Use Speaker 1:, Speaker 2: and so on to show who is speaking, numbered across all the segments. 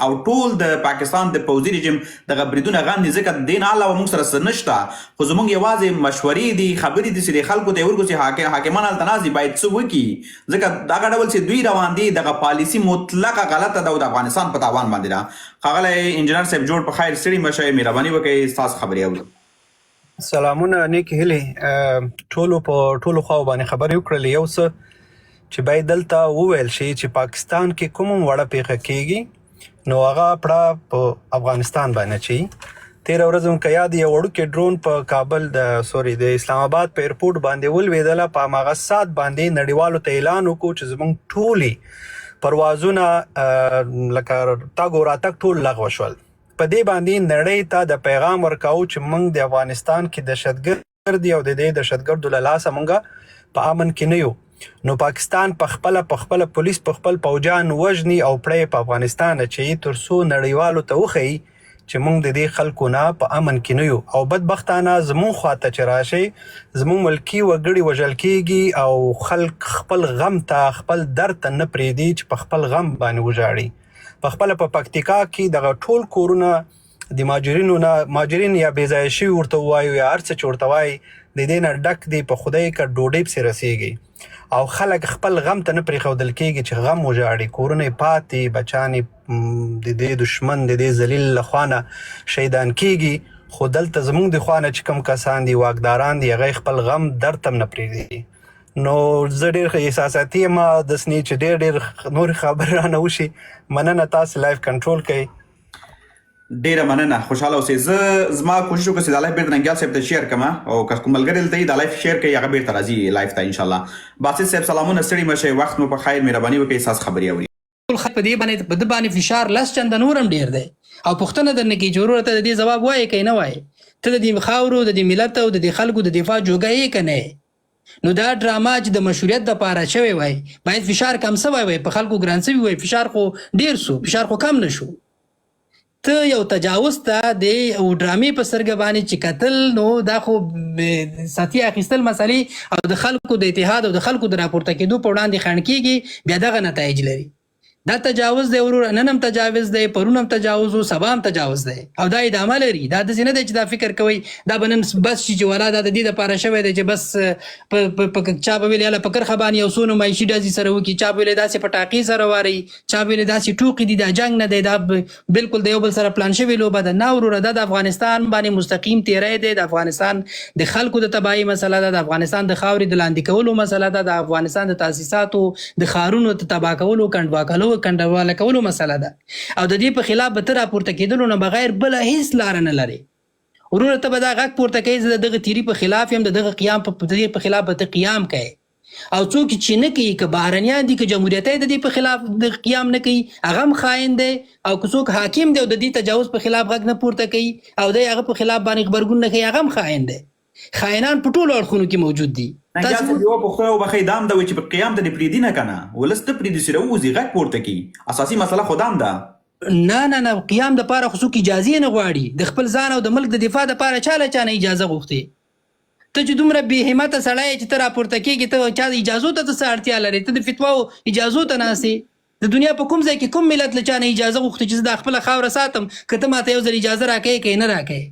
Speaker 1: او ټول د پاکستان د پوځي رژیم دغه بریدونه غاندي ځکه دین علاوه موږ سره څه نشته خو زموږ یوازې مشورې دي خبرې دي چې د خلکو ته ورکو چې حاکمان هلته ناست دي باید څه وکړي ځکه دغه ډول چې دوی روان دي دغه پالیسي مطلقه غلطه ده او د افغانستان په تاوان باندې ده. ښاغلی انجینر صاحب جوړ په خیر ستړي مه شئ مهرباني وکړئ ستاسو خبرې اورو.
Speaker 2: سلامونه نیک هیلې ټولو په ټولو خواو باندې خبرې وکړلې. یو څه چې باید دلته وویل شي چې پاکستان کې کوم وړه پیښه کېږي نو هغه پړه په افغانستان باندې چې تېره ورځ مو که یاد یو وړوکی ډرون په کابل د اسلام آباد په ایرپورټ باندې ولوېدله په هماغه ساعت باندې نړیوالو ته اعلان وکړو چې زموږ ټولې پروازونه لکه تګ او راتګ ټول لغوه شول. په دې باندې نړۍ ته د پیغام ورکاو چې موږ د افغانستان کې دهشتګرد دي او د دې دهشتګردو له لاسه موږ په امن کې نه یو. نو پاکستان په خپله پولیس په خپل پوجان وژني او پړی په افغانستان اچوي تر څو نړیوالو ته وښیي چې موږ د دې خلکو نه په امن کې نه یو. او بدبختانه زموږ خواته چې راشئ زموږ ملکي وګړي وژل کېږي او خلک خپل غم ته خپل درد ته نه پرېږدي چې په خپل غم باندې وژاړي. په خپله په پکتیکا کې دغه ټول کورونه د مهاجرین یا بېځایه شوي ورته ووایو یا هر څه چې ورته وایي د دې نه ډک دی په خدای که ډوډۍ پسې رسېږي او خلک خپل غم ته نه پرېښودل کېږي چې غم وژاړي کورونه یې پاتې بچیان یې د دې دشمن د دې ذلیل له خوا نه شهیدان کېږي. خو دلته زموږ د خوا نه چې کوم کسان دي واکداران دي هغه خپل غم درد ته هم نه پرېږدي. نو زه ډېر احساساتي یم داسې چې ډېر نورې خبرې رانه وشي. مننه تاسو لایف کنټرول کوئ.
Speaker 1: ډیره مننه خوشحاله اوسئ. زه زما کوشش وکړم چې دا لایف بیرته ننګیال صاحب ته شیر کړم او که کوم ملګری دلته وي دا لایف شیر کوي هغه بیرته راځي لایف ته انشاءالله. باسط صاحب سلامونه ستړي مه شئ وخت مو په خیر مهرباني وکړئ ستاسو خبرې اوري.
Speaker 3: ټول خلک په دې باندې په ده باندې فشار لس چنده نور هم ډېر دی او پوښتنه درنه کوي چې ورور ته د دې ځواب وایې که نه وایې ته د دې خاورو د دې ملت او د دې خلکو د دفاع جوګه یې که نه یې. نو دا ډرامه چې د مشروعیت دپاره شوی وای باید فشار کم سوی وای په خلکو ګران سوي وای فشار خو ډېر سو فشار خو کم نه شو. ته یو تجاوز ته د ډرامې په سترګه باندې چې کتل نو دا خو ساتي اخیستل مسلې او د خلکو د اتحاد او د خلکو د راپورته کېدو په وړاندې خنډ کېږي بیا دغه نتایج لري. دا تجاوز دی ورور نن هم تجاوز دی پرون هم تجاوز و سبا هم تجاوز دی او دا ادامه لري. دا داسې نه دی چې دا فکر کوئ دا به نن بس شي چې ولا دا د دې دپاره شوی دی چې بس چا به ویل یاله په کرښه باندې یو څو نمایشي ډزې سره وکړي چا به ویل داسې پټاقې سره واروي چا به ویل داسې ټوقې دي دا جنګ نه دی دا بالکل د یو بل سره پلان شوې لوبه ده. نه وروره دا د افغانستان باندې مستقیم تیری دی د افغانستان د خلکو د تباهي مسله ده د افغانستان د خاورې د لاندې کولو مسله ده د افغانستان د تاسیساتو د ښارونو د تباه کولو کنډواله کولو مسله ده او د دې په خلاف به ته راپورته کېدلو نه بغیر بله هیڅ لاره نه لري. وروره ته به دا غږ پورته کوې زه د دغه تیري په خلاف یم د دغه قیام په خلاف به ته قیام کوې او څوک چې نه کوي که بهرنیان دي که جمهوریت د دې په خلاف د قیام نه کوي هغه هم خاین دی او که څوک حاکم دی او د دې تجاوز په خلاف غږ نه پورته کوي او دی هغه په خلاف باندې غبرګون نه کوي هغه هم خاین دی. خاینان په ټولو اړخونو کې موجود دي.
Speaker 1: ننګیال صاحب یوه پوښتنه وبښئ دا هم ده چې په قیام ته دې پرېږدي نه که نه ولس ته پرېږدي چې راووځي غږ پورته کړي اساسي مسله خو دا هم ده.
Speaker 3: نه قیام دپاره خو څوک اجازې نه غواړي د خپل ځان او د ملک د دفاع دپاره چا له چا نه اجازه غوښتې. ته چې دومره بې همته سړی چې ته راپورته کېږي ته چا د اجازو ته څه اړتیا لرې ته د فتواو اجازو ته ناستې د دنیا په کوم ځای کې کوم ملت له چا نه اجازه غوښتې چې زه دا خپله خاوره ساتم که ته ماته یو ځل اجازه راکوې که یې نه راکوې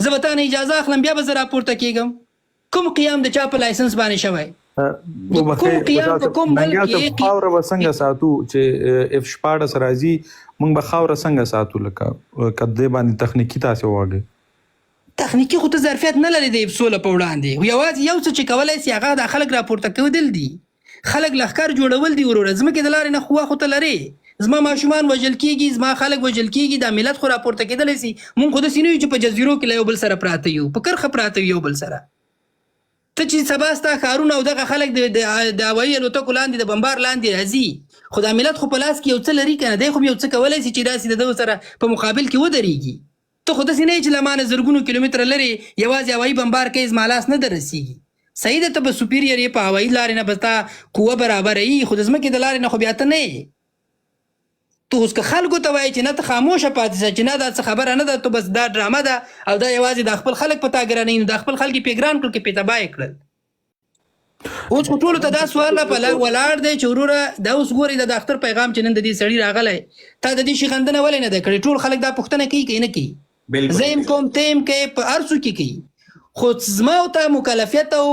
Speaker 3: زه به تا نه اجازه اخلم بیا به زه راپورته کېږم. کوم قیام د چا په لایسنس باندې شوی کوم قیام په کوم ملک کې
Speaker 4: خاوره به څنګه ساتو چې F-14 راځي موږ به خاوره څنګه ساتو لکه که دې باندې تخنیکي تاسې وواږئ.
Speaker 3: تخنیکي خو ته ظرفیت نه لري د سوله په وړاندې یوازې یو څه چې کولی سي هغه د خلک راپورته کېدل دي خلک لښکر جوړول دي وروره ځمکې د لارې نه خو خو ته لرې زما ماشومان وژل کېږي زما خلک وژل کېږي دا ملت خو راپورته کېدلی سي مونږ خو داسې نه یو چې په جزیرو کې له یو بل سره پراته یو په کرښه پراته یو بل سره. ته چې سبا ستا ښارونه او دغه خلک د هوایي الوتکو لاندې د بمبار لاندې راځي خو دا ملت خو په لاس کې یو څه لري که نه دی خو یو څه کولی سي چې داسې د دغو سره په مقابل کې ودرېږي. ته خو داسې نه یې چې له ما نه زرګونو کیلومتره لرې یوازې هوایي بمبار کوي زما لاس نه در رسېږي. صحیح ده ته به سوپیریر یې په هوایي لارې نه به ستا قوه برابره یي خو د ځمکې د لارې نه خو بیا ته نه یې. ته اوس که خلکو ته وایې چې نه ته خاموشه پاتې شه چې نه دا څه خبره نه ده ته بس دا ډرامه ده او دا یوازې د خپل خلک په تا ګرانوي نو دا خپل خلک یې پې ګران کړل که پې تباه یې کړل. اوس خو ټولو ته دا سوال را ولاړ دی چې وروره دا اوس ګورئ د اختر پیغام چې نن د دې سړي راغلی تا د دې شیخندنه ولې نه ده کړې ټول خلک دا پوښتنه کوي که نه کوي زه یم کوم ته یم کوي په هر څوک کې کوي خو زما او ته مکلفیت او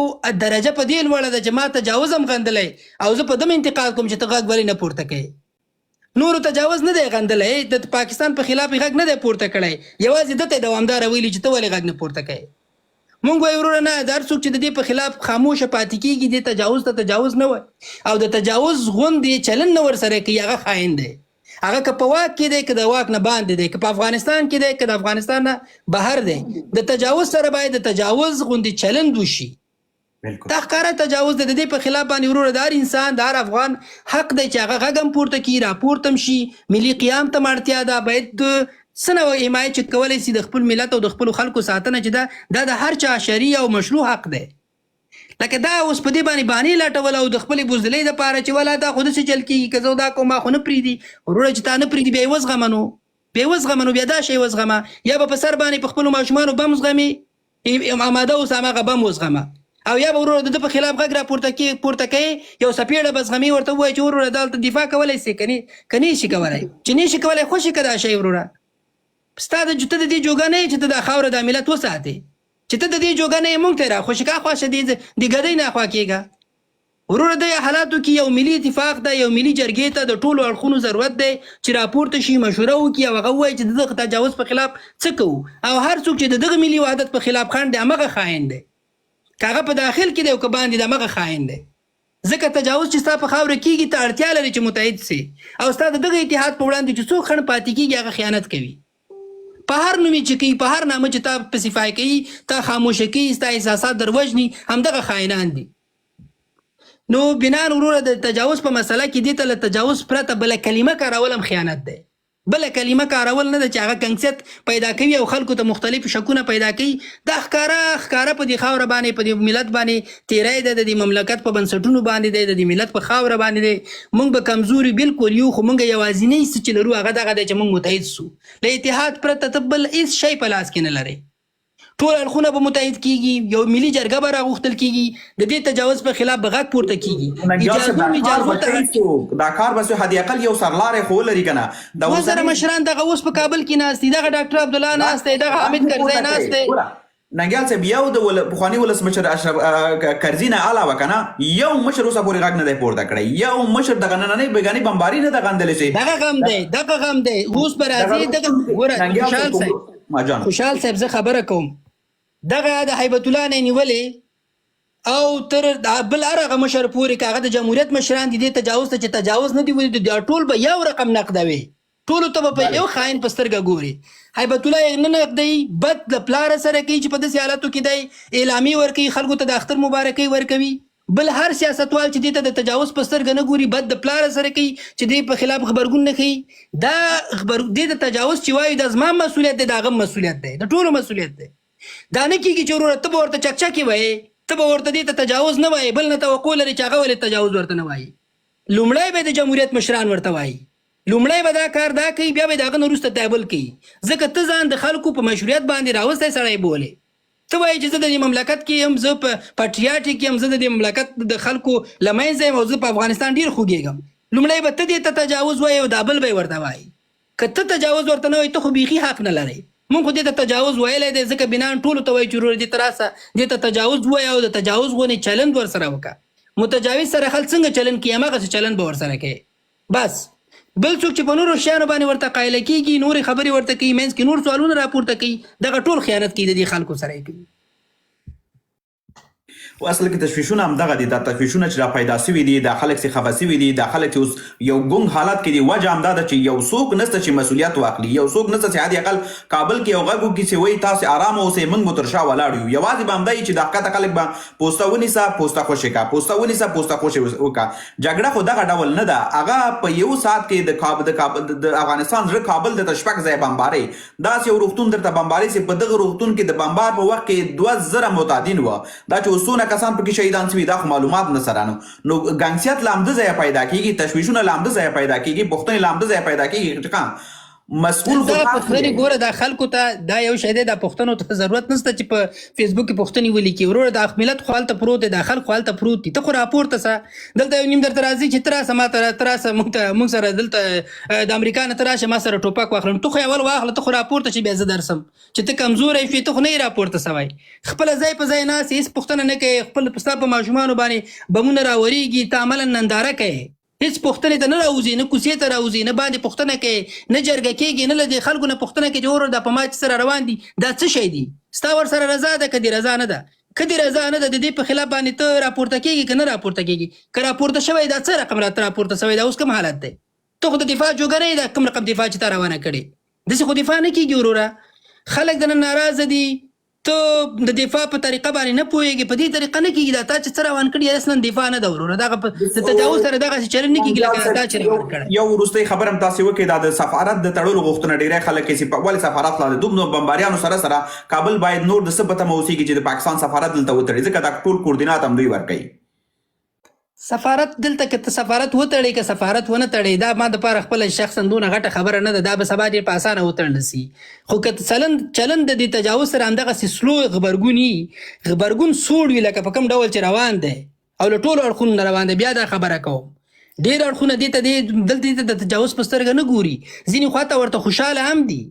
Speaker 3: درجه په دې لوړه ده چې ما تجاوز هم غندلی او زه په دم انتقاد کوم چې ته غږ ولې نه پورته کوې نورو تجاوز نه دی غندلی د پاکستان په خلاف غږ نه دی پورته کړی یوازې دته دوامداره ویلي چې ته ولې غږ نه پورته کوې مونږ وایو وروره نه دا هر څوک چې د دې په خلاف خاموشه پاتې کېږي دې تجاوز ته تجاوز نه وایي او د تجاوز غوندې چلن نه ورسره کوي هغه خاین دی هغه که په واک کې دی که د واک نه باندې دی که په افغانستان کې دی که د افغانستان نه بهر دی د تجاوز سره باید د تجاوز غوندې چلند وشي دا ښکاره تجاوز د دې په خلاف باندې وروره د هر انسان د هر افغان حق دی چې هغه غږ هم پورته کړي راپورته هم شي ملي قیام ته اړتیا ده باید څه نوع حمایت چې کولی شي د خپل ملت او د خپلو خلکو ساتنه چې دا د هر چا شرعي او مشروع حق دی لکه دا اوس په دې باندې بانې لټول او د خپلې بزدلۍ دپاره چې ولا دا خو داسې چل کېږي که زه دا کوم ما خو نه پرېږدي وروره چې تا نه پرېږدي بیا یې وزغمه نو بیا دا شی وزغمه یا به په سر باندې په خپلو ماشومانو بم زغمې اماده اوس هماغه بم وزغمه او یا به وروره د ده په خلاف غږ را پورته کوي یو څپېړه به زغمي ورته ووایي چې وروره دلته دفاع کولی شي که نه شي کولی چې نه شي کولی خوشي که دا شی وروره ستا د ته د دې جوګه نه یې چې ته دا خاوره دا ملت وساتې چې ته د دې جوګه نه یې مونږ ته یې راخوشي کا خواشه د ګدۍ نه خوا کېږه وروره د حالاتو کې یو ملي اتفاق ده یو ملي جرګې ته د ټولو اړخونو ضرورت دی چې راپورته شي مشوره وکړي او هغه ووایي چې د دغه تجاوز په خلاف څه کوو او هر څوک چې د دغه ملي وحدت په خلاف خنډ دی همغه خاین دی که هغه په داخل کې دی او که باندې دی همغه خاین دی ځکه تجاوز چې ستا په خاوره کېږي ته اړتیا لري چې متحد سي او ستا د دغه اتحاد په وړاندې چې څوک خنډ پاتې کېږي هغه خیانت کوي په هر نومې چې کوي په هر نامه چې تا پسیفای کوي تا خاموشه کوي ستا احساسات در وژني همدغه خاینان دي نو بنان وروره د تجاوز په مسله کې دې ته له تجاوز پرته بله کلمه کارول هم خیانت دی بله کلمه کارول نه ده چې هغه کنسیت پیدا کوي او خلکو ته مختلف شکونه پیدا کوي دا ښکاره په دې خاوره باندې په دې ملت باندې تیری دی د دې مملکت په بنسټونو باندې دی د دې ملت په خاوره باندې دی موږ به کمزوري بالکل یو خو موږ یوازینی څه چې لرو هغه دغه دی چې موږ متحد سو له اتحاد پرته ته بل هېڅ شی په لاس کې نه لرئ ټول اړخونه به متحد کېږي یو ملي جرګه به راغوښتل کېږي د دې تجاوز په خلاف به غږ پورته کېږي
Speaker 1: دا کار به حد اقل یو سرلارې خو ولري که نه
Speaker 3: وزره مشران دغه اوس په کابل کې ناست دي دغه ډاکټر عبدالله ناست دی دغه حامد کرزی ناست دی
Speaker 1: ننګیال صاحب یو د پخواني ولسمشر اشرف کرزي نه علاوه که نه یو مشر اوسه پورې غږ نه دی پورته کړی یو مشر دغه نننۍ بېګاني بمباري نه ده غندلی شي
Speaker 3: دغه غم دی اوس به راځي دغه خوشحال صاحب زه خبره کوم دغه د هیبت الله نه نیولې او تر بل هغه مشر پورې که هغه د جمهوریت مشران دي دې تجاوز ته چې تجاوز نه دي ویلي دا ټول به یو رقم نقدوي ټولو ته به په یو خاین په سترګه ګوري هیبت الله یې نه نقدوي بد د پلاره سره کوي چې په داسې حالاتو کې دی اعلامي ورکوي خلکو ته د اختر مبارکۍ ورکوي بل هر سیاستوال چې دې ته د تجاوز په سترګه نه ګوري بد د پلاره سره کوي چې دې په خلاف خبرګون نه کوي دا دې ته تجاوز چې وایي دا زما مسؤلیت دی د هغه مسؤلیت دی د ټولو مسؤلیت دی دا نه کېږي چې وروره ته به ورته چکچکې وایې ته به ورته دې ته تجاوز نه وایې بل نه توقع لري چې هغه ولې تجاوز ورته نه وایي لومړی به د جمهوریت مشران ورته وایي لومړی به دا کار دا کوي بیا به د هغه نه وروسته تایبل کوي ځکه ته ځان د خلکو په مشروعیت باندې راوستی سړی بولې ته وایې چې زه د دې مملکت کې یم زه په پټریاټیک یم زه د دې مملکت د خلکو له منځه یم او زه په افغانستان ډېر خوږېږم لومړی به ته دې ته تجاوز وایې او دا بل به یې ورته وایي که ته تجاوز ورته نه وایي ته خو بیخي حق نه لرئ مونږ خو دې ته تجاوز ویلی دی ځکه بنان ټولو ته وایي چې وروره دې ته راسه دې ته تجاوز ووایه او د تجاوز غونې چلند ورسره وکړه متجاوز سره خلک څنګه چلند کوي هماغسې چلند به ورسره کوي بس بل څوک چې په نورو شیانو باندې ورته قایله کېږي نورې خبرې ورته کوي منځ کې نور سوالونه راپورته کوي دغه ټول خیانت کوي د دې خلکو سره یې کوي
Speaker 1: و اصل کې تشویشونه هم دغه دي دا تشویشونه چې را پیدا سوي دي دا خلک چې خفه سوي دي دا خلک چې اوس یو ګونګ حالت کې دي وجه هم دا ده چې یو څوک نشته چې مسؤلیت واخلي یو څوک نشته چې حد اقل کابل کې یو غږ وکړي چې وایي تاسې ارامه اوسئ موږ به تر شا ولاړ یو یوازې به همدا وي چې دا ښکته خلک به پوسته ونیسه پوسته خوشې کړه پوسته ونیسه پوسته خوشې وکړه جګړه خو دغه ډول نه ده هغه په یو ساعت کې د افغانستان زړه کابل درته شپږ ځایه بمبارۍ داسې یو روغتون درته بمبارۍ چې په دغه روغتون کې د بمبار په وخت کې 2000 معتادین وه دا چې اوس څونه کسان پکې شهیدان سوي دا خو معلومات نه سره نو ګنګسیت له همده ځایه پیدا کېږي تشویشونه له همده ځایه پیدا کېږي پوښتنې له همده ځایه پیدا کېږي مسؤل خو
Speaker 3: دا
Speaker 1: تاسو
Speaker 3: پوښتنې
Speaker 1: یې.
Speaker 3: ګوره دا خلکو ته دا یو شی دی، دا پوښتنو ته ضرورت نشته چې په فیسبوک کې پوښتنې ولیکي. وروره دا ملت خو هلته پروت دی، دا خلک خو هلته پروت دي، ته خو راپورته سه. دلته یو نیم درته راځي چې ته راسه ما ته ته راسه موږ سره دلته د امریکا نه ته راشه ما سره ټوپک واخله. ته خو اول واخله، ته خو راپورته شي بیا زه درسم. چې ته کمزوری شوې ته خو نه یې راپورته سوی، خپله ځای په ځای ناست هېڅ پوښتنه نه کوې، خپل ستا په ماشومانو باندې بمونه راورېږي، ته عملا ننداره کوې، هیڅ پوښتنې ته نه راوځي، نه کوڅې ته راوځي، نه باندې پوښتنه کوي، نه جرګه کېږي، نه له دې خلکو نه پوښتنه کوي چې وروره دا په ما چې سره روان دي دا څه شی دي، ستا ورسره رضا ده که دې رضا نه ده. که دې رضا نه ده د دې په خلاف باندې ته راپورته کېږي که نه راپورته کېږي. که راپورته شوی دا څه رقم راته راپورته شوی دا اوس کوم حالت دی؟ ته خو د دفاع جوګه نه یې، دا کوم رقم دفاع چې تا روانه کړې، داسې خو دفاع نه کېږي وروره. خلک د نن ناراضه دي، ته د دفاع په طریقه باندې نه پوهېږي، په دې طریقه نه کېږي. دا تا چې څه روان کړي اصلا دفاع نه ده وروره، دغه د تجاوز سره دغسې چلند نه کېږي لکه دا چې روان کړی.
Speaker 1: یو وروستۍ خبره هم تاسې وکړئ، دا د سفارت د تړلو غوښتنه ډېری خلک کوي چې ولې سفارت لا د دومره بمباریانو سره کابل باید نور د څه په تمه اوسېږي چې د پاکستان سفارت دلته وتړي، ځکه دا ټول کوردینات هم دوی ورکوي.
Speaker 3: سفارت دلته که ته سفارت وتړې که سفارت ونه تړې، دا ما دپاره خپله شخصا دونه غټه خبره نه ده، دا به سبا ډېر په اسانه وتړل سي. خو که چلند د دې تجاوز سره همدغسې سلو غبرګون وي، غبرګون سوړ وي لکه په کوم ډول چې روان دی او له ټولو اړخونو نه روان دی، بیا دا خبره کوم. ډېر اړخونه دلته د تجاوز په سترګه نه ګوري، ځینې خواته ورته خوشحاله هم دي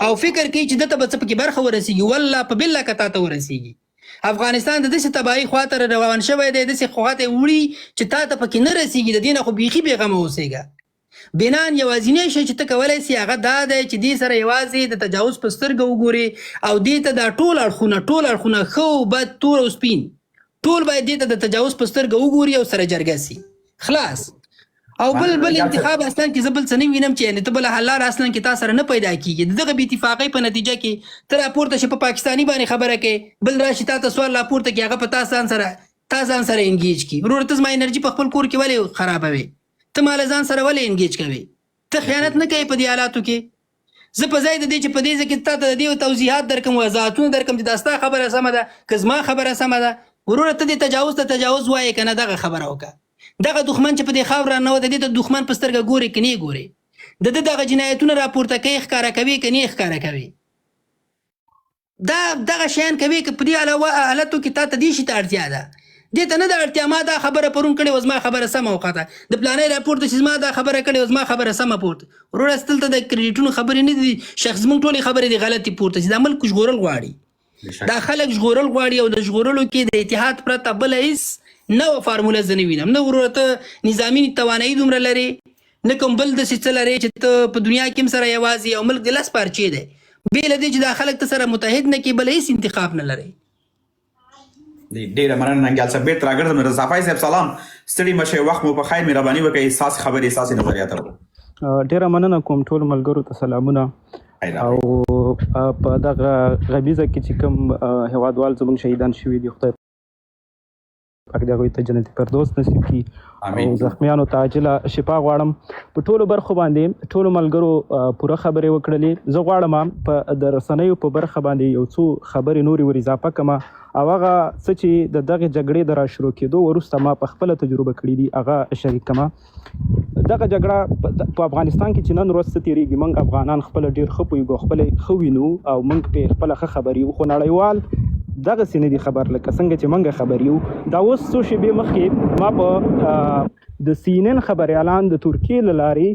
Speaker 3: او فکر کوي چې دلته به څه پکې برخه ورسېږي، والله په بالله که تا ته ورسېږي. افغانستان د داسې تباهي خواته روان شوی دی، داسې خواته وړي چې تا ته پکې نه رسېږي، د دې نه خو بیخي بېغمه اوسېږه. بنان یوازینی شی چې ته کولی سي هغه دا دی چې دې سره یوازې د تجاوز په سترګه وګورې او دې ته دا ټول اړخونه ښه او بد، تور او سپین، ټول باید دې ته د تجاوز په سترګه وګوري او سره جرګه سي، خلاص. او بل انتخاب اصلا کې زه بل څه نه وینم چې یعنې ته بله حل لاره اصلا کې تا سره نه پیدا کېږي. د دغه بې اتفاقۍ په نتیجه کې ته راپورته شي په پاکستاني باندې خبره کوې، بل راشي تا ته سوال راپورته کړي هغه په تا ځان سره انګیج کړي. وروره ته زما انرژي په خپل کور کې ولې خرابوې؟ ته ما له ځان سره ولې انګیج کوې؟ ته خیانت نه کوې په دې حالاتو کې؟ زه په ځای د دې چې په دې ځای کې تا ته د دې توضیحات درکړم، وضاحتونه درکړم چې دا ستا خبره سمه ده که زما خبره سمه ده، وروره ته دې تجاوز ته تجاوز وایې که نه، دغه خبره وکړه. دغه دښمن چې په دې خاوره نه و، د دې ته دښمن په سترګه ګورې که نه ګورې، د ده دغه جنایتونه راپورته کوي، ښکاره کوي که نه ښکاره کوي، دغه شیان کوي که په دې حالتو کې تا ته دې شي ته اړتیا ده، دې ته نه ده اړتیا. ما دا خبره پرون کړې وه، زما خبره سمه وخته، د پلانۍ راپورته چې زما دا خبره کړې وه، زما خبره سمه پورته. وروره دلته د کریډیټونو خبرې نه دي، شخص زموږ ټولې خبرې دي غلطې پورته چې دا ملک ژغورل غواړي، دا خلک ژغورل غواړي او د ژغورلو کې د اتحاد پرته بله هېڅ نوه فارموله زه نه وینم. نه وروره ته نظامي توانایي دومره لرې، نه کوم بل داسې څه لرې چې ته په دنیا کې هم سره یوازې او ملک د لس پارچې دی، بې له دې چې دا خلک ته سره متحد نه کړي، بل هېڅ انتخاب نه لرئ.
Speaker 1: ډېره مننه ننګیال صاحب، بېرته راګرځم. رضا پای صاحب سلام، ستړي مه شئ، وخت مو په خیر، مهرباني وکړئ ستاسې خبرې ستاسې نظریات ورکړو.
Speaker 5: ډېره مننه کوم ټولو ملګرو ته سلامونه. او په دغه غمیزه کې چې کوم هیوادوال زموږ شهیدان شوي دي، خدای پاک د هغوی ته جنت فردوس نصیب کړي او زخمیانو ته عاجله شفا غواړم. په ټولو برخو باندې ټولو ملګرو پوره خبرې وکړلې. زه غواړم په د رسنیو په برخه باندې یو څو خبرې نورې ور اضافه کړم، او هغه څه چې د دغې جګړې د راشروع کېدو وروسته ما په خپله تجربه کړي دي هغه شریک کړم. دغه جګړه په افغانستان کې چې نن ورځ څه تېرېږي، موږ افغانان خپله ډېر ښه پوهېږو، خپله ښه وینو او موږ پرې خپله ښه خبر یو، خو نړیوال دغسې نه دي خبر لکه څنګه چې موږ خبر یو. دا اوس څو شېبې مخکې ما په د CNN خبریالان د ترکیې له لارې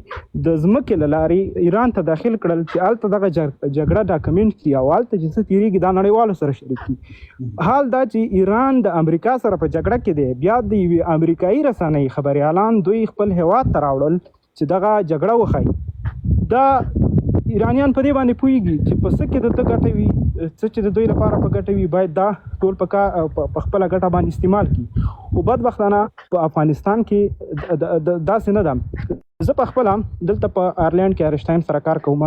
Speaker 5: د ځمکې له لارې ایران ته داخل کړل چې هلته دغه جګړه ډاکومنټ کړي او هلته چې څه تېرېږي دا نړیوالو سره شریک کړي. حال دا چې ایران د امریکا سره په جګړه کې دی، بیا د یوې امریکایي رسنۍ خبریالان دوی خپل هیواد ته راوړل چې دغه جګړه وښایي. دا ایرانیان په دې باندې پوهېږي چې په څه کې د ده ګټه وي، څه چې د دوی لپاره په ګټه وي باید دا ټول په خپله ګټه باندې استعمال کړي. خو بدبختانه په افغانستان کې داسې نه ده. زه په خپله دلته په آیرلینډ کې آیرشتاین سره کار کوم،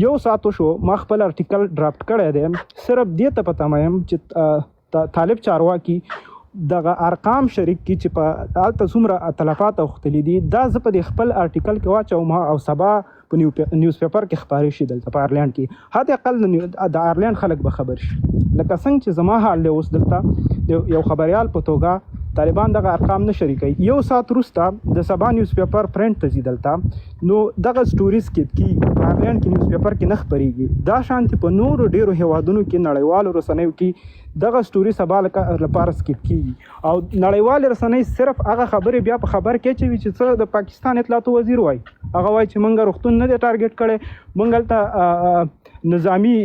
Speaker 5: یو ساعت وشو ما خپل ارټیکل ډراپټ کړی دی، صرف دې ته په تمه یم چې طالب چارواکي دغه ارقام شریک کی چې په هلته څومره تلفات اوښتلي دي، دا زه په دې خپل ارټیکل کې واچوم او سبا په نیوز پیپر کې خپاره شي دلته په آیرلینډ کې. حتی اقل د آیرلینډ خلک به خبر شي. لکه څنګه چې زما حال دی اوس دلته یو خبریال په توګه طالبان دغه ارقام نه شریکوي. یو ساعت وروسته د سبا نیوز پیپر پرنټ ته ځي دلته، نو دغه سټوریز کې په آیرلینډ کې نیوز پیپر کې نه خپرېږي. دا شانتې په نورو ډېرو هیوادونو کې نړیوالو رسنیو کې دغه سټوري سبا لپاره سکیپ کیږي، او نړیوالې رسنۍ صرف هغه خبرې بیا په خبر کې اچوي چې څه د پاکستان اطلاعاتو وزیر وایي. هغه وایي چې موږ روغتون نه دی ټارګېټ کړی، موږ هلته نظامي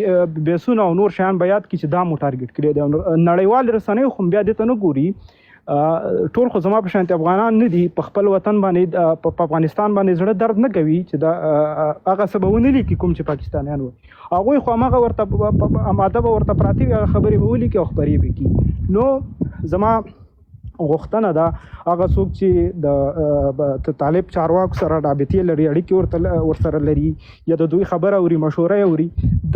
Speaker 5: بیسونه او نور شیان به یاد کړي چې دا مو ټارګېټ کړی دی. نړیوالې رسنۍ خو بیا دې ته نه ګوري. ټول خو زما په شانتې افغانان نه دي، په خپل وطن باندې په افغانستان باندې زړه درد نه کوي چې دا هغه څه به ونه لیکي کوم چې پاکستانیان وایي. هغوی خو هماغه ورته اماده به ورته پراته وي، هغه خبرې به ولیکي او خپرې به کړي. نو زما غوښتنه ده هغه څوک چې د طالب چارواکو سره رابطې لري، اړیکې ورسره لري، یا د دوی خبره اوري، مشوره اوري،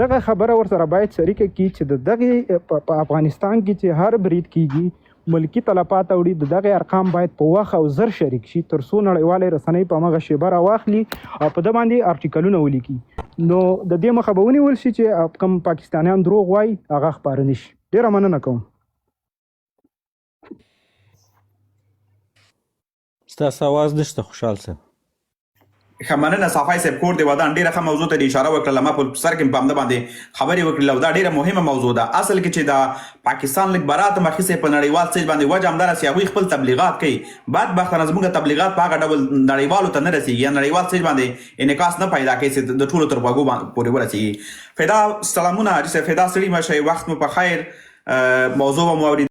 Speaker 5: دغه خبره ورسره باید شریکه کړي چې د دغه په افغانستان کې چې هر برید کیږي ملکی تلفات اوړي، د دغه ارقام باید په وخت او زر شریک شي تر څو نړیوالې رسنۍ په هغه شیبه راواخلي او په ده باندې ارټیکلونه ولیکي. نو د دې مخه به ونیول شي چې کوم پاکستانیان دروغ وایي هغه خپاره نه شي. ډېره مننه کوم.
Speaker 6: ستاسو اواز نشته خوشحال صاحب.
Speaker 1: ښه مننه صافی صاحب، کور د ودان ډېره ښه موضوع ته اشاره وکړله. ما په سر کې په همده باندې خبرې وکړلې او دا ډېره مهمه موضوع ده. اصل کې چې دا پاکستان لږ برات مخکې په نړیوال سټیج باندې وجه همدا رسي، هغوی خپل تبلیغات کوي. بدبختانه زموږ تبلیغات په هغه ډول نړیوالو ته نه رسېږي یا نړیوال سټیج باندې انعکاس نه پیدا کوي چې د ټولو تر غوږو پورې ورسېږي. فدا سلامونه حاجي صاحب، فدا ستړي مه شئ، وخت مو په خیر. موضوع به مو